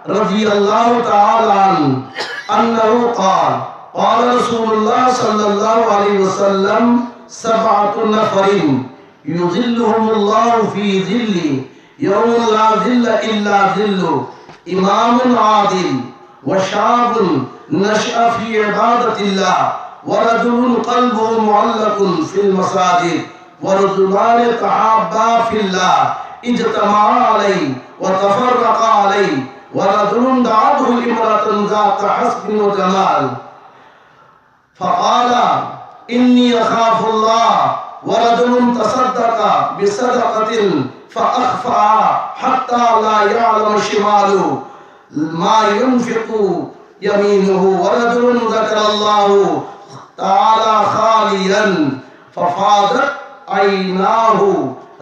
رضی اللہ تعالی عنہ انہو قال قال رسول اللہ صلی اللہ علیہ وسلم سبعۃ نفر یظلهم اللہ فی ظل یوم لا ظل الا ظل امام عادل وشاب نشأ في عبادة الله ورجل قلبه معلق في المساجد ورجلان تحابا في الله اجتمعا عليه وتفرقا عليه ورجل دعته امرأة ذات حسب وجمال فقال إني أخاف الله ورجل تصدق بصدقة فأخفى حتى لا يعلم شماله ما ينفق يمينه ورجل ذكر الله تعالى خاليا ففاضت عيناه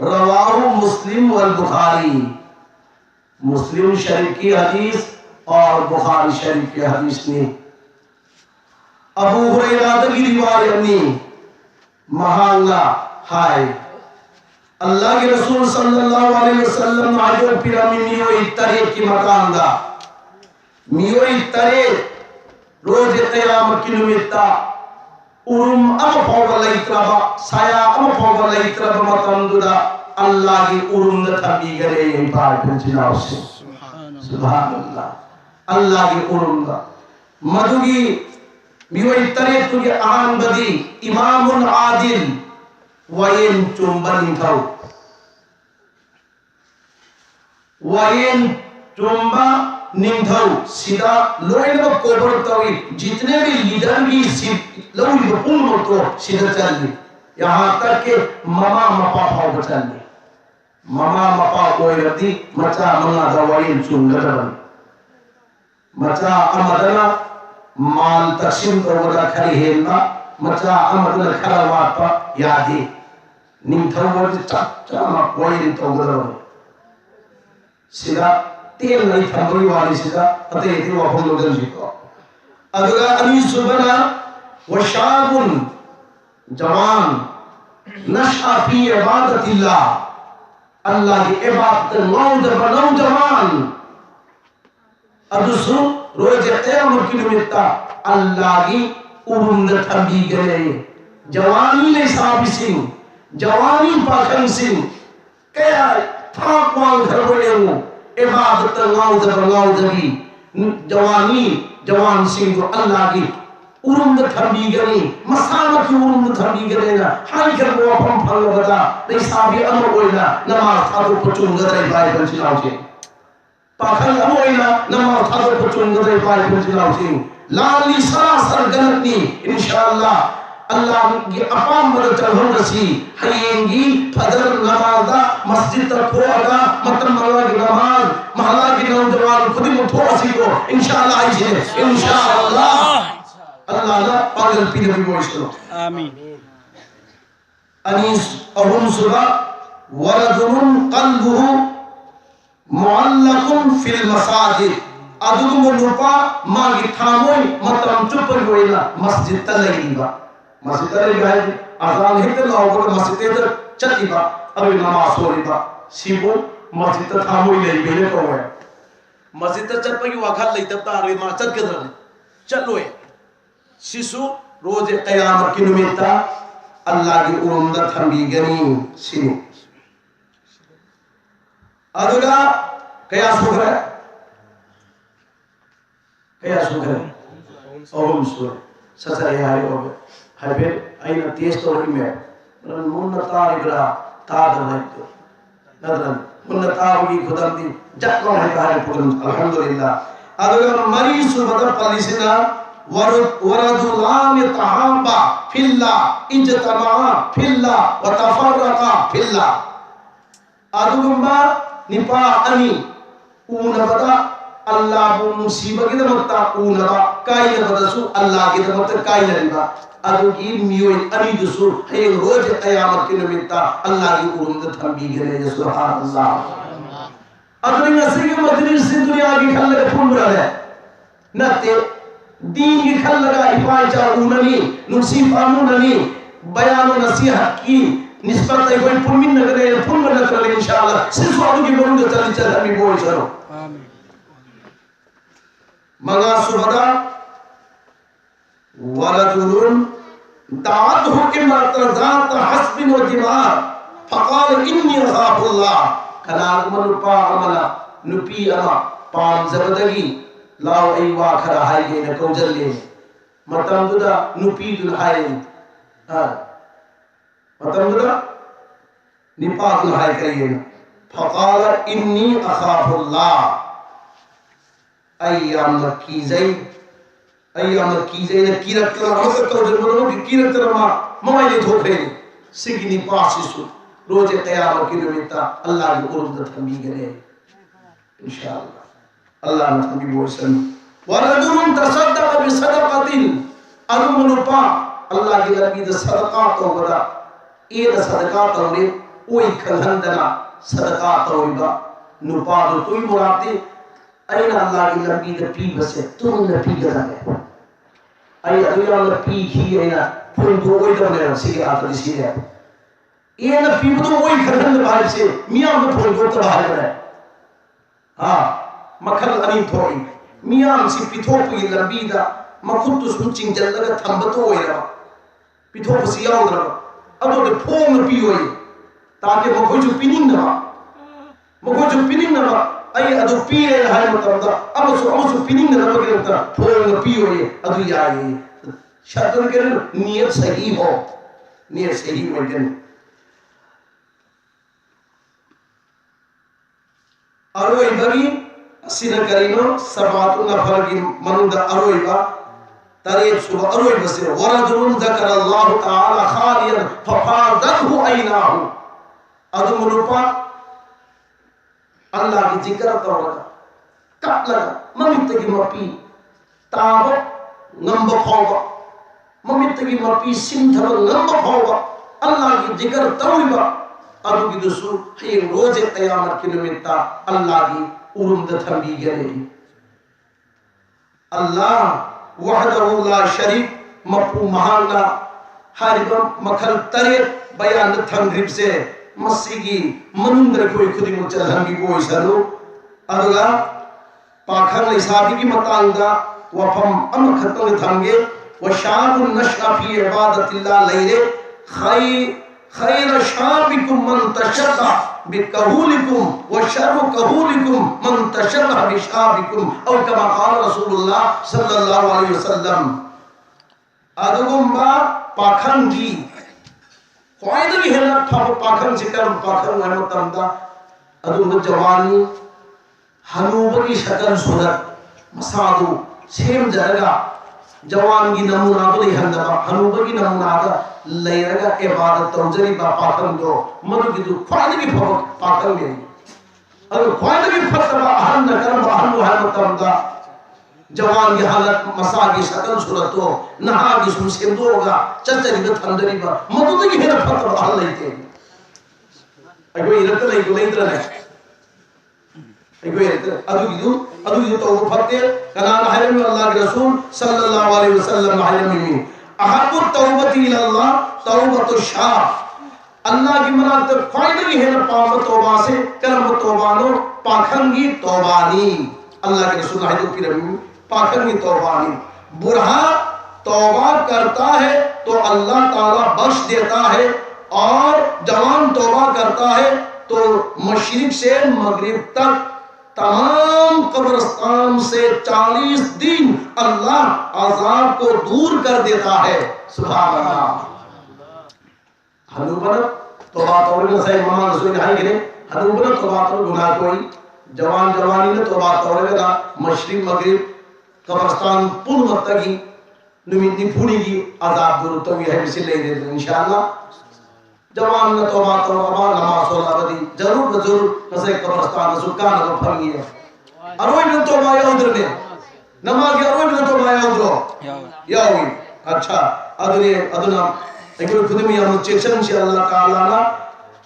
رواہ مسلم والبخاری. مسلم شریف کی حدیث اور بخاری شریف کی حدیث نے ابو ہریرہ کی روایت نے مہانگا ہائے اللہ کے رسول صلی اللہ علیہ وسلم آجو پیرامی میو اترے کی مکان دا میو اترے روز قیامت کی نمیتا ارم ام فوق لیترابا سایا ام فوق لیترابا مطمدو دا اللہ کی ارم دا تھبی گرے یہی پار پنچناو سے سبحان اللہ اللہ کی ارم دا مدوگی میو اترے تجھے آن بدی امام عادل وین چنبن تھاو وین چنبا نمتھاو سیدھا لوئی لوگ کوبر تاوی جتنے بھی لیڈر بھی لوئی لوگ پون مرتو سیدھا چل لی یہاں تک کہ مما مپا پاو بچل لی مما مپا کوئی رتی مچا منگا دا وین چنگر بن مچا امدنا مال تقسیم کرو کھری ہیلنا مچا امدنا کھرا واپا یادی نمتھاو ورد چاچا ما کوئی انتو گرون سیدھا تیل نہیں تھا مری والی سیدھا پتے تھی وہ ہم لوگن جی کو ادھگا انیس سبنا وشاب جوان نشأ فی عبادت اللہ اللہ کی عبادت نوجوان ادھسو روز قیامت کی نمیتا اللہ کی ارند تھبی گئے جوانی نے صحابی سنگ جوانی پاکن سنگ کیا تھاکوان گھر بڑے ہوں عبادت نوجوان جوانی جوان سنگ جو اللہ کی ارند تھبی گئے مسامت کی ارند تھبی گئے نا ہائی کر وہ اپن پھل بتا نہیں صحابی امر ہوئی نا نماز تھا تو پچھوں گدرائی بائی پر چلاو چھے پاکھن ہوئی نا نماز تھا تو پچھوں گدرائی بائی پر چلاو چھے لالی سراسر گلتنی انشاءاللہ اللہ کی اپام مرچل ہم رسی حیینگی فجر نمازہ مسجد تک ہو آگا مطلب اللہ کی نماز محلہ کی نوجوان خودی متھو اسی کو انشاءاللہ آئی چھے انشاءاللہ اللہ اللہ پاگل پینے بھی بوش کرو آمین. انیس اہم صبح ورجل قلبه معلق فی المساجد ادھگم نوپا ماگی تھاموئی مطلب چپر ہوئینا مسجد تلگی با مسجد تلگی ہے آزان ہی تلگا ہوگا مسجد تلگی چلی با ابھی نماز ہو رہی با سیبو مسجد تھاموئی لئی بیلے کو ہوئے مسجد چل پا کی واقعات لئی تب تا آرہی ماسد کے در چلوئے سیسو روز قیامت کی نمیتا اللہ کی ارمدت ہم بھی گنی سنو ادھگا کیا سکر ہے کیا سکر ہے اوہم سور سسر ہے آئے ہوگے ہے پھر آئینا تیز تو رہی میں منتا رہا تاد رہتے ندرن منتا ہوگی خدم دی جتنا ہے کہا ہے پولن الحمدللہ ادھگا مریض بدر پالیسینا ورجلان تحابا فی اللہ اجتماعا فی اللہ وتفرقا فی اللہ ادھگا نپا انی اون بدا اللہ بو مصیبہ کی دمتا اون با کائی نبدا سو اللہ کی دمتا کائی نبدا ادھو کی میوئی انی جسو ہے روز قیامت کی نبیتا اللہ کی اون ہم بھی گرے سبحان اللہ ادھو انگا سنگی مجلس سے دنیا کی کھل لگا پھول رہا ہے نتے دین کی کھل لگا افائی چاہ اوننی نصیف آموننی بیان و نصیحت کی نسبت ہے کوئی پرمین نگرے پرمین نگرے انشاءاللہ صرف آدھو کی مرود چلی چلی ہمیں بوئی چلو مغا سبدا ورجل دعته امرأة ذات حسب ودماغ فقال إني أخاف الله كنال من عملا نبي أما پام زبدگی لاو ای واکھر ہائی گئی نکو جلے مطمئن دا نپی دن ہائی مطمئن دا نپا دن ہائی کریے فقال انی اخاف اللہ ایام نکیزئی نکیرت کرنا ہمیں تو جنبوں کی کیرت کرنا موائلے دھوکھے سگنی پاسی سو روز قیامت کی نویتا اللہ کی قرب دا تھنبی گرے انشاءاللہ اللہ نے تھنبی بوسن وَرَجُلٌ تَصَدَّقَ بِصَدَقَةٍ اَدُمُنُپا اللہ کی نبی دا صدقات ہو گدا اے دا صدقات ہو گئے اوئی کھلہندنا صدقات ہو گا نپا دو توی مراتے این اللہ کی نبی دا پی بسے تم نبی گدا گئے ای ادویا نبی ہی اینا پھول دو اوئی دو گئے سیگے آتا دی سیگے اے نبی بدو اوئی کھلہند باہر سے میاں میں پھول دو تباہر کرے ہاں مکھل انیم تھوئی میاں سی پیتھو پی لمبی دا مکھتو سنچنگ جلدگا تھمبتو ہوئی رہا پیتھو پسی آؤ رہا ادو دے پھوم پی ہوئی تاکہ مکھوئی جو پیننگ نبا مکھوئی جو پیننگ نبا ای ادو پی رہے ہائی مطلب امسو پیننگ نبا گرتا پھوم پی ہوئی ادو یائی شاید کہ نیت صحیح ہو نیت صحیح ہو جن اروئی بگی سینہ کریمو سبعاتو نفر کی منودہ اروئی با تاریخ صبح اروئی بسیر وَرَجُلٌ ذَكَرَ اللَّهُ تَعَالَى خَالِيًا فَفَادَتْهُ عَيْنَاهُ ادو منوپا اللہ کی ذکر تو لگا کٹ لگا ممیت کی مپی تاب نمب پھوگا ممیت کی مپی سندھر نمب پھوگا اللہ کی ذکر تو لگا ادو کی دسو ہی روز قیامت کی نمیتا اللہ کی ارمد تھنبی گئے اللہ وحدہ لا شریک مپو مہانگا حاربم مکھل تریت بیان تھنگرب سے مسیگی منندر کوئی خودی مچل ہنگی کوئی سنو ادھگا پاکھن لسابی کی متانگا وفم امکھتن تھنگے وشاب النشع فی عبادت اللہ لیرے خیر شابکم من تشبہ بکہولکم وشر کہولکم من تشبہ بشابکم او کما قال رسول اللہ صلی اللہ علیہ وسلم ادھگم با پاکھن کی فائدہ بھی ہے نا پاکھن ذکر پاکھن محمد تمدہ ادھگم جوانی حنوب کی شکل صورت مسادو سیم جرگا جوان کی نمونہ تو نہیں ہندبا حنوب کی نمونہ دا لیرگا عبادت توجری با پاکھن دو مدو کی دو فائدہ کی پاکھن گئی اگر فائدہ کی فتر با اہم نکرم با اہم محمد تمدہ جوان کی حالت مسا کی شکل صورت ہو نہا کی سمسکن دو ہوگا چچری بت ہندری با مدو کی ہیرا فتر با اہم لیتے اگر یہ رکھتا نہیں کو نہیں ترہ ادو کی دو فتح کنان حرم اللہ کے رسول صلی اللہ علیہ وسلم حرمی احب التوبتی الاللہ توبت الشاہ اللہ کی مناتب فائدہ کی ہے نا پاک توبہ سے کرم توبانو پاکھنگی توبانی اللہ کے رسول حدیث کی رمی پاکھنگی توبانی برہا توبہ کرتا ہے تو اللہ تعالیٰ بخش دیتا ہے اور جوان توبہ کرتا ہے تو مشرق سے مغرب تک تمام قبرستان سے 40 دن اللہ عذاب کو دور کر دیتا ہے سبحان اللہ حنوبنا توبہ توڑنا صحیح ماما رسول نہائی گرے حنوبنا توبہ توڑ گناہ کوئی جوان جوانی نے توبہ توڑنا مشرق مغرب قبرستان پون متگی نمیدنی پھوڑی کی عذاب دور تو یہ ہے بسی لے دیتے انشاءاللہ جوان نے توبہ توبہ نماز اللہ بدی ضرور ضرور نسے قبرستان سکان کو پھنگی ہے اروئی نے توبہ یا ادھر نے نماز کی اروئی نے توبہ یا ادھر یا ہوئی اچھا ادھنا ایک خودی میں چیچن سے اللہ تعالیٰ نا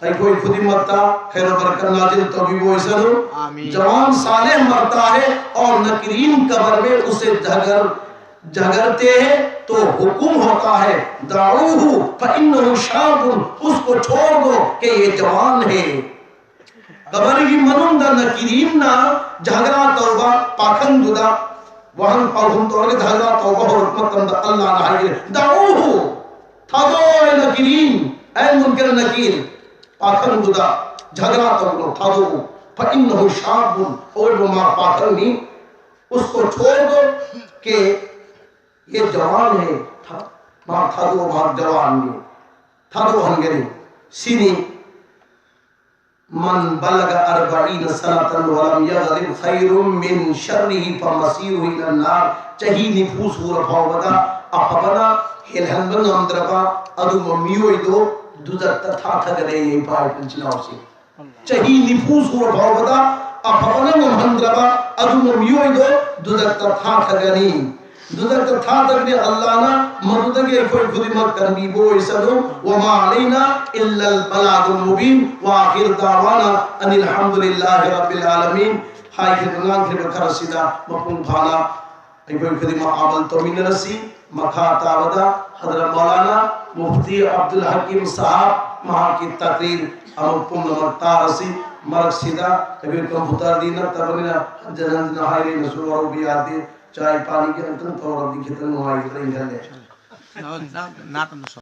ایک خودی مرتا خیر و برکت ناجل توبی وہ اسے جوان صالح مرتا ہے اور نکرین قبر میں اسے جھگرتے ہیں تو حکم ہوتا ہے دعوہو فَإِنَّهُ شَابٌ اس کو چھوڑ دو کہ یہ جوان ہے قبر کی منندہ نکرین نا جھگرہ توبہ پاکھن جدا وہن پاہم تو اگے دھاگا توبہ و رحمت اندر اللہ نہائے دعوہو تھادو اے نکرین اے منکر نکیر پاکھن گدا جھگڑا تو تھادو فَإِنَّهُ شَابٌ اور وہ ماں پاکھن نہیں اس کو چھوڑ دو کہ یہ جوان ہے ماں تھادو ماں جوان نہیں تھادو ہنگری سینی من بلغ 40 سنة ولم يغلب خير من شره فمسيره إلى النار چہی نفوس ہو رفاو بدا اپبنا ہلہن بن اندربا ادو ممیوئی دو دوزر تھا تھا گرے یہ پائی پنچناو سے چہی نفوس ہو رفاو بدا اپبنا مہندربا ادو ممیوئی دو دوزر تھا تھا گرے دوزر تھا تھا گرے اللہ نا مدد کے کوئی خدمت کرنی بو اسدو وما علینا الا البلاغ المبین وآخر دعوانا ان الحمدللہ رب العالمین ہائی خدمتان خدمت رسیدہ مفہوم بھانا ایوئی خدمہ عمل تومین رسی مکھاتا ودا حضرت مولانا مفتی عبدالحکیم صاحب مہا کی تقریر امکم نمکتا رسی مرک سیدہ ایوئی کمپوتر دینا تبنینا جنند نہائی نسول ورو بھی آتی چاہی پانی کے انتن تو رب دی کتن نوائی کریں گھر لے